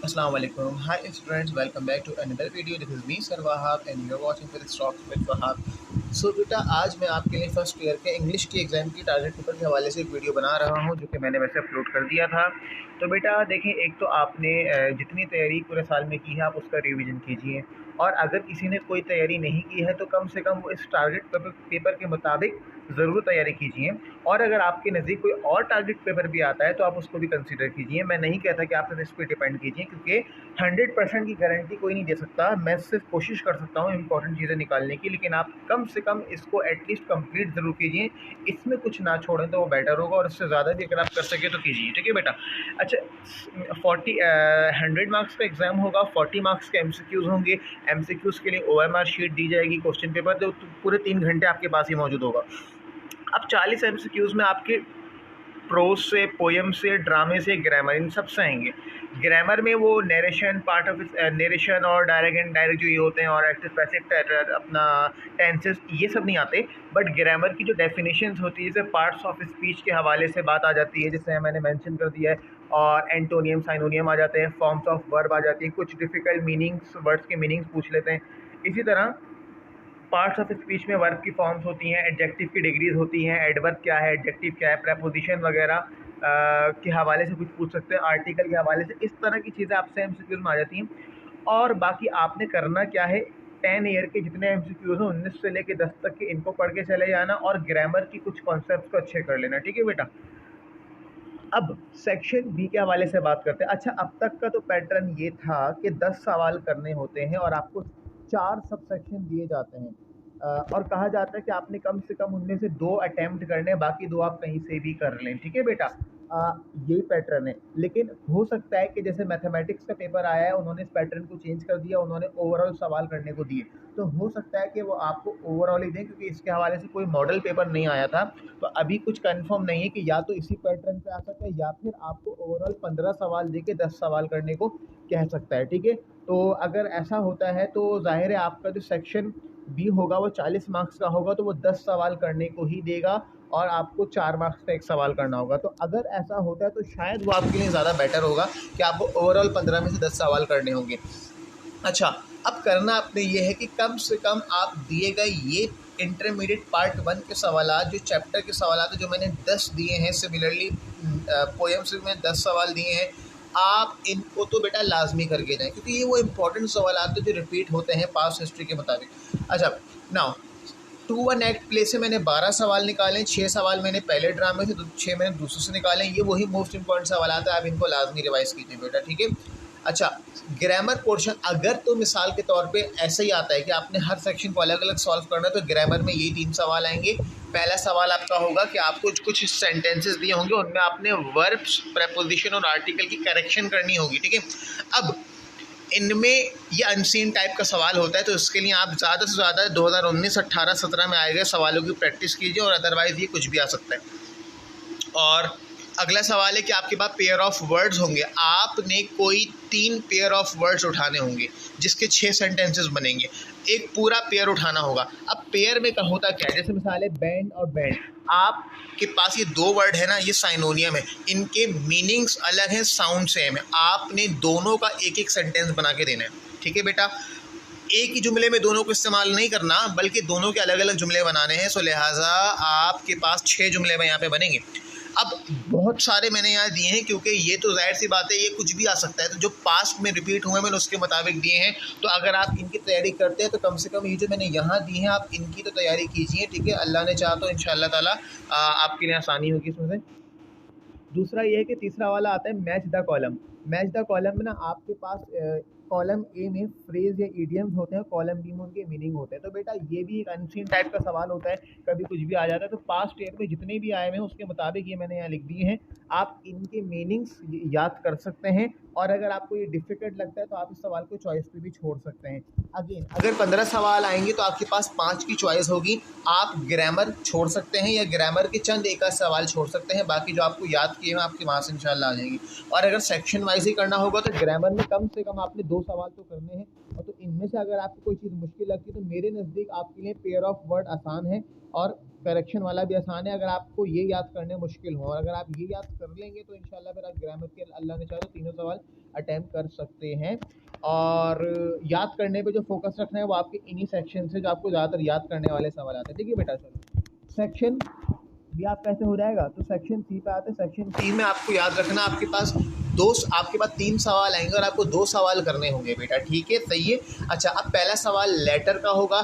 Assalamu alaikum. Hi students, welcome back to another video. This is me Sir Wahab and you're watching for the Stocks with Wahab. सो बेटा आज मैं आपके लिए first year के English की exam की target paper के हवाले से एक वीडियो बना रहा हूं जो कि मैंने वैसे अपलोड कर दिया था। तो बेटा देखें, एक तो आपने जितनी तैयारी पूरे साल में की है आप उसका रिवीजन कीजिए, और अगर किसी ने कोई तैयारी नहीं की है तो कम से कम वो इस टारगेट पेपर के मुताबिक ज़रूर तैयारी कीजिए। और अगर आपके नज़दीक कोई और टारगेट पेपर भी आता है तो आप उसको भी कंसीडर कीजिए। मैं नहीं कहता कि आप सिर्फ इस पर डिपेंड कीजिए, क्योंकि 100% की गारंटी कोई नहीं दे सकता। मैं सिर्फ कोशिश कर सकता हूँ इंपॉर्टेंट चीज़ें निकालने की, लेकिन आप कम से कम इसको एटलीस्ट कंप्लीट ज़रूर कीजिए। इसमें कुछ ना छोड़ें तो वो बेटर होगा, और इससे ज़्यादा भी अगर आप कर सके तो कीजिए। ठीक है बेटा। अच्छा, 100 मार्क्स का एग्ज़ाम होगा, 40 मार्क्स के एमसीक्यूज़ होंगे। एमसीक्यूज़ के लिए ओएमआर शीट दी जाएगी, क्वेश्चन पेपर तो पूरे 3 घंटे आपके पास ही मौजूद होगा। अब 40 एमसीक्यूज़ में आपके प्रोज से, पोएम से, ड्रामे से, ग्रामर, इन सब से आएंगे। ग्रामर में वो नरेशन, पार्ट ऑफ नरेशन और डायरेक्ट एंड डायरेक्ट जो ये होते हैं, और एक्टिव पैसिव, अपना टेंसेस, ये सब नहीं आते। बट ग्रामर की जो डेफिनेशंस होती है, जैसे पार्ट्स ऑफ स्पीच के हवाले से बात आ जाती है, जैसे मैंने मेंशन कर दिया है, और एंटोनियम, साइनोनियम आ जाते हैं, फॉर्म्स ऑफ वर्ब आ जाती है, कुछ डिफ़िकल्ट मीनिंग्स, वर्ड्स के मीनिंग्स पूछ लेते हैं। इसी तरह पार्ट्स ऑफ स्पीच में वर्ब की फॉर्म्स होती हैं, एडजेक्टिव की डिग्रीज होती हैं, एडवर्ब क्या है, एडजेक्टिव क्या है, प्रेपोजिशन वगैरह के हवाले से कुछ पूछ सकते हैं, आर्टिकल के हवाले से, इस तरह की चीज़ें आपसे एमसीक्यूज़ में आ जाती हैं। और बाकी आपने करना क्या है, 10 ईयर के जितने एमसीक्यूज़ हैं 19 से लेकर 10 तक के, इनको पढ़ के चले जाना, और ग्रामर की कुछ कॉन्सेप्ट्स को अच्छे कर लेना। ठीक है बेटा। अब सेक्शन बी के हवाले से बात करते हैं। अच्छा, अब तक का तो पैटर्न ये था कि 10 सवाल करने होते हैं और आपको 4 सब सेक्शन दिए जाते हैं, और कहा जाता है कि आपने कम से कम उनमें से 2 अटेम्प्ट करने, बाकी 2 आप कहीं से भी कर लें। ठीक है बेटा। यही पैटर्न है, लेकिन हो सकता है कि जैसे मैथमेटिक्स का पेपर आया है, उन्होंने इस पैटर्न को चेंज कर दिया, उन्होंने ओवरऑल सवाल करने को दिए, तो हो सकता है कि वो आपको ओवरऑल ही दें, क्योंकि इसके हवाले से कोई मॉडल पेपर नहीं आया था। तो अभी कुछ कंफर्म नहीं है कि या तो इसी पैटर्न पे आ सकता है, या फिर आपको ओवरऑल 15 सवाल दे के 10 सवाल करने को कह सकता है। ठीक है। तो अगर ऐसा होता है तो जाहिर है आपका जो सेक्शन बी होगा वो 40 मार्क्स का होगा, तो वो 10 सवाल करने को ही देगा, और आपको 4 मार्क्स का एक सवाल करना होगा। तो अगर ऐसा होता है तो शायद वो आपके लिए ज़्यादा बेटर होगा कि आपको ओवरऑल 15 में से 10 सवाल करने होंगे। अच्छा, अब करना आपने ये है कि कम से कम आप दिए गए ये इंटरमीडिएट पार्ट 1 के सवालात, जो चैप्टर के सवालात हैं, जो मैंने 10 दिए हैं, सिमिलरली पोएम से मैं 10 सवाल दिए हैं, आप इनको तो बेटा लाजमी करके जाएं, क्योंकि ये वो इंपॉर्टेंट सवालात हैं जो रिपीट होते हैं पास्ट हिस्ट्री के मुताबिक। अच्छा, नाउ 2-1 एक्ट प्ले से मैंने 12 सवाल निकाले, 6 सवाल मैंने पहले ड्रामे से, 6 मैंने दूसरे से निकाले। ये वही मोस्ट इंपॉर्टेंट सवाल है, आप इनको लाजमी रिवाइज कीजिए बेटा। ठीक है। अच्छा, ग्रामर पोर्शन अगर तो मिसाल के तौर पे ऐसे ही आता है कि आपने हर सेक्शन को अलग अलग सॉल्व करना है, तो ग्रामर में यही 3 सवाल आएंगे। पहला सवाल आपका होगा कि आपको कुछ सेंटेंसेस दिए होंगे, उनमें आपने वर्ब्स, प्रेपोजिशन और आर्टिकल की करेक्शन करनी होगी। ठीक है। अब इनमें ये अनसीन टाइप का सवाल होता है, तो इसके लिए आप ज़्यादा से ज़्यादा 2019, 18, 17 में आए गए सवालों की प्रैक्टिस कीजिए, और अदरवाइज़ ये कुछ भी आ सकता है। और अगला सवाल है कि आपके पास पेयर ऑफ वर्ड्स होंगे, आपने कोई 3 पेयर ऑफ वर्ड्स उठाने होंगे जिसके 6 सेंटेंसेस बनेंगे, एक पूरा पेयर उठाना होगा। अब पेयर में का होता क्या है, जैसे मिसाल है बैंड और बैंड, आपके पास ये 2 वर्ड है ना, ये साइनोनियम है, इनके मीनिंग्स अलग हैं, साउंड सेम है, आपने दोनों का एक एक सेंटेंस बना के देना है। ठीक है बेटा। एक ही जुमले में दोनों को इस्तेमाल नहीं करना, बल्कि दोनों के अलग अलग जुमले बनाने हैं। सो लिहाजा आपके पास 6 जुमले में यहाँ पे बनेंगे। अब बहुत सारे मैंने यहाँ दिए हैं, क्योंकि ये तो जाहिर सी बात है, ये कुछ भी आ सकता है, तो जो पास्ट में रिपीट हुए मैंने उसके मुताबिक दिए हैं। तो अगर आप इनकी तैयारी करते हैं तो कम से कम ये जो मैंने यहाँ दी हैं, आप इनकी तो तैयारी कीजिए। ठीक है। अल्लाह ने चाहा तो इंशाअल्लाह ताला आपके लिए आसानी होगी इसमें से। दूसरा ये है कि तीसरा वाला आता है match the column. Match the column में ना आपके पास कॉलम ए में फ्रेज या इडियम्स होते हैं, कॉलम बी में उनके मीनिंग होते हैं। तो बेटा ये भी एक अनसीन टाइप का सवाल होता है, कभी कुछ भी आ जाता है। तो पास्ट ईयर में जितने भी आए हुए हैं उसके मुताबिक ये मैंने यहाँ लिख दिए हैं, आप इनके मीनिंग्स याद कर सकते हैं। और अगर आपको ये डिफ़िकल्ट लगता है तो आप इस सवाल को चॉइस पे भी छोड़ सकते हैं। अगेन अगर 15 सवाल आएंगे तो आपके पास 5 की चॉइस होगी, आप ग्रामर छोड़ सकते हैं, या ग्रामर के चंद एक आध सवाल छोड़ सकते हैं, बाकी जो आपको याद किए हैं आपके वहाँ से इंशाल्लाह आ जाएंगे। और अगर सेक्शन वाइज ही करना होगा तो ग्रामर में कम से कम आपने 2 सवाल तो करने हैं, और तो इनमें से अगर आपको कोई चीज़ मुश्किल लगती है तो मेरे नज़दीक आपके लिए पेयर ऑफ वर्ड आसान है और करेक्शन वाला भी आसान है। अगर आपको ये याद करने मुश्किल हो और अगर आप ये याद कर लेंगे तो इंशाल्लाह फिर आप ग्रामर के अल्लाह ने चाहे तो तीनों सवाल अटैम्प्ट कर सकते हैं। और याद करने पे जो फोकस रखना है वो आपके इन्हीं सेक्शन से जो आपको ज़्यादातर याद करने वाले सवाल आते हैं। ठीक है बेटा, चलो सेक्शन भी आप कैसे हो जाएगा तो सेक्शन सी पे आते हैं। सेक्शन सी में आपको याद रखना आपके पास आपके पास 3 सवाल आएंगे और आपको 2 सवाल करने होंगे बेटा। ठीक है, सही है। अच्छा, अब पहला सवाल लेटर का होगा।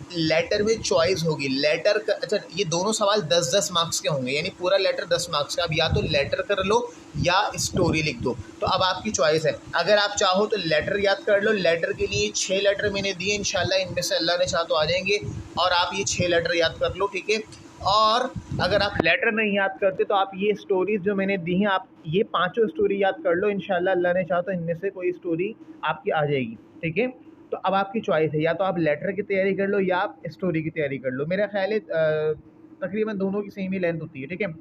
लेटर में चॉइस होगी लेटर का। अच्छा, ये दोनों सवाल 10-10 मार्क्स के होंगे, यानी पूरा लेटर 10 मार्क्स का। अब या तो लेटर कर लो या स्टोरी लिख दो, तो अब आपकी चॉइस है। अगर आप चाहो तो लेटर याद कर लो। लेटर के लिए 6 लेटर मैंने दिए, इंशाल्लाह इनमें से अल्लाह ने चाहा तो आ जाएंगे और आप ये 6 लेटर याद कर लो। ठीक है, और अगर आप लेटर नहीं याद करते तो आप ये स्टोरीज जो मैंने दी हैं, आप ये 5 स्टोरी याद कर लो। इंशाल्लाह अल्लाह ने चाहा तो इनमें से कोई स्टोरी आपकी आ जाएगी। ठीक है, तो अब आपकी चॉइस है, या तो आप लेटर की तैयारी कर लो या आप स्टोरी की तैयारी कर लो। मेरा ख्याल है तकरीबन दोनों की सेम ही लेंथ होती है। ठीक है,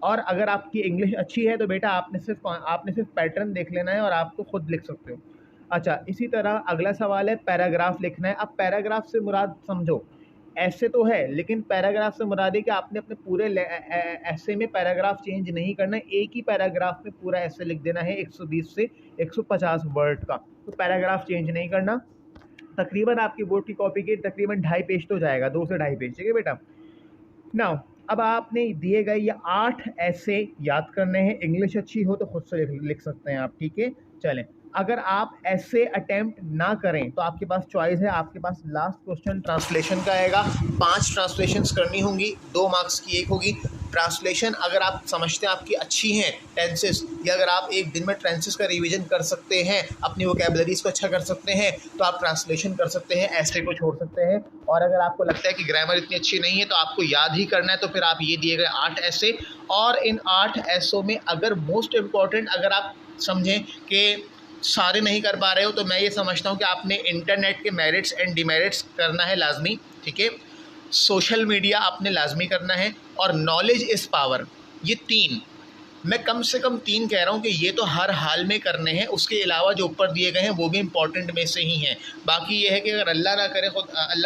और अगर आपकी इंग्लिश अच्छी है तो बेटा आपने सिर्फ पैटर्न देख लेना है और आप तो खुद लिख सकते हो। अच्छा, इसी तरह अगला सवाल है पैराग्राफ लिखना है। अब पैराग्राफ से मुराद समझो, ऐसे तो है लेकिन पैराग्राफ से मुराद है कि आपने अपने पूरे ऐसे में पैराग्राफ चेंज नहीं करना है। एक ही पैराग्राफ में पूरा ऐसे लिख देना है 120 से 150 वर्ड का, तो पैराग्राफ चेंज नहीं करना। तकरीबन आपकी बोर्ड की कॉपी के तकरीबन 2.5 पेज तो जाएगा, 2 से 2.5 पेज। ठीक है बेटा, नाउ अब आपने दिए गए ये 8 ऐसे याद करने हैं। इंग्लिश अच्छी हो तो खुद से लिख सकते हैं आप। ठीक है, चलें। अगर आप ऐसे अटेम्प्ट ना करें तो आपके पास चॉइस है, आपके पास लास्ट क्वेश्चन ट्रांसलेशन का आएगा। 5 ट्रांसलेशंस करनी होंगी, 2 मार्क्स की एक होगी। ट्रांसलेशन अगर आप समझते हैं आपकी अच्छी हैं टेंसेस, या अगर आप एक दिन में टेंसेस का रिवीजन कर सकते हैं, अपनी वोकैबुलरीज को अच्छा कर सकते हैं, तो आप ट्रांसलेशन कर सकते हैं, ऐसे को छोड़ सकते हैं। और अगर आपको लगता है कि ग्रामर इतनी अच्छी नहीं है तो आपको याद ही करना है, तो फिर आप ये दिए गए 8 ऐसे, और इन 8 ऐसों में अगर मोस्ट इम्पॉर्टेंट अगर आप समझें कि सारे नहीं कर पा रहे हो तो मैं ये समझता हूँ कि आपने इंटरनेट के मेरिट्स एंड डिमेरिट्स करना है लाजमी। ठीक है, सोशल मीडिया आपने लाजमी करना है, और नॉलेज इज़ पावर। ये 3 मैं कम से कम 3 कह रहा हूँ कि ये तो हर हाल में करने हैं। उसके अलावा जो ऊपर दिए गए हैं वो भी इम्पॉर्टेंट में से ही हैं। बाकी ये है कि अगर अल्लाह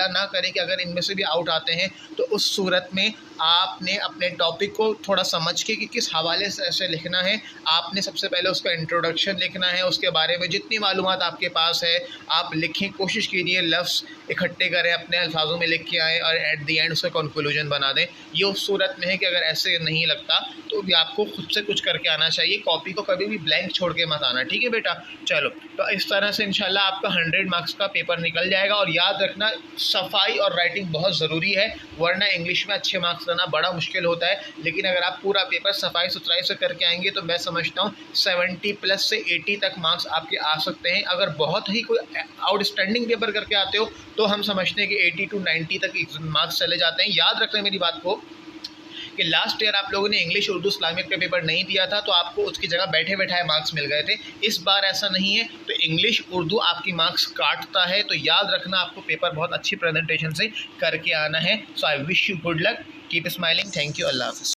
ना करे कि अगर इनमें से भी आउट आते हैं तो उस सूरत में आपने अपने टॉपिक को थोड़ा समझ के कि किस हवाले से ऐसे लिखना है। आपने सबसे पहले उसका इंट्रोडक्शन लिखना है, उसके बारे में जितनी मालूमात आपके पास है आप लिखें, कोशिश कीजिए लफ्ज़ इकट्ठे करें, अपने अल्फाजों में लिख के आएँ और एट दी एंड उसका कंक्लूजन बना दें। ये उस सूरत में है कि अगर ऐसे नहीं लगता तो भी आपको खुद से कुछ करके आना चाहिए। कॉपी को कभी भी ब्लैंक छोड़ के मत आना। ठीक है बेटा, चलो तो इस तरह से इंशाल्लाह आपका 100 मार्क्स का पेपर निकल जाएगा। और याद रखना सफाई और राइटिंग बहुत ज़रूरी है, वरना इंग्लिश में अच्छे मार्क्स लाना बड़ा मुश्किल होता है। लेकिन अगर आप पूरा पेपर सफाई सुथराई से करके आएंगे तो मैं समझता हूँ 70+ से 80 तक मार्क्स आपके आ सकते हैं। अगर बहुत ही कोई आउटस्टैंडिंग पेपर करके आते हो तो हम समझते हैं कि 80 to 90 तक मार्क्स चले जाते हैं। याद रखना मेरी बात को कि लास्ट ईयर आप लोगों ने इंग्लिश उर्दू इस्लामिक का पेपर नहीं दिया था तो आपको उसकी जगह बैठे बैठाए मार्क्स मिल गए थे। इस बार ऐसा नहीं है, तो इंग्लिश उर्दू आपकी मार्क्स काटता है। तो याद रखना आपको पेपर बहुत अच्छी प्रेजेंटेशन से करके आना है। So I wish you good luck, keep smiling, thank you, अल्लाह हाफ़िज़।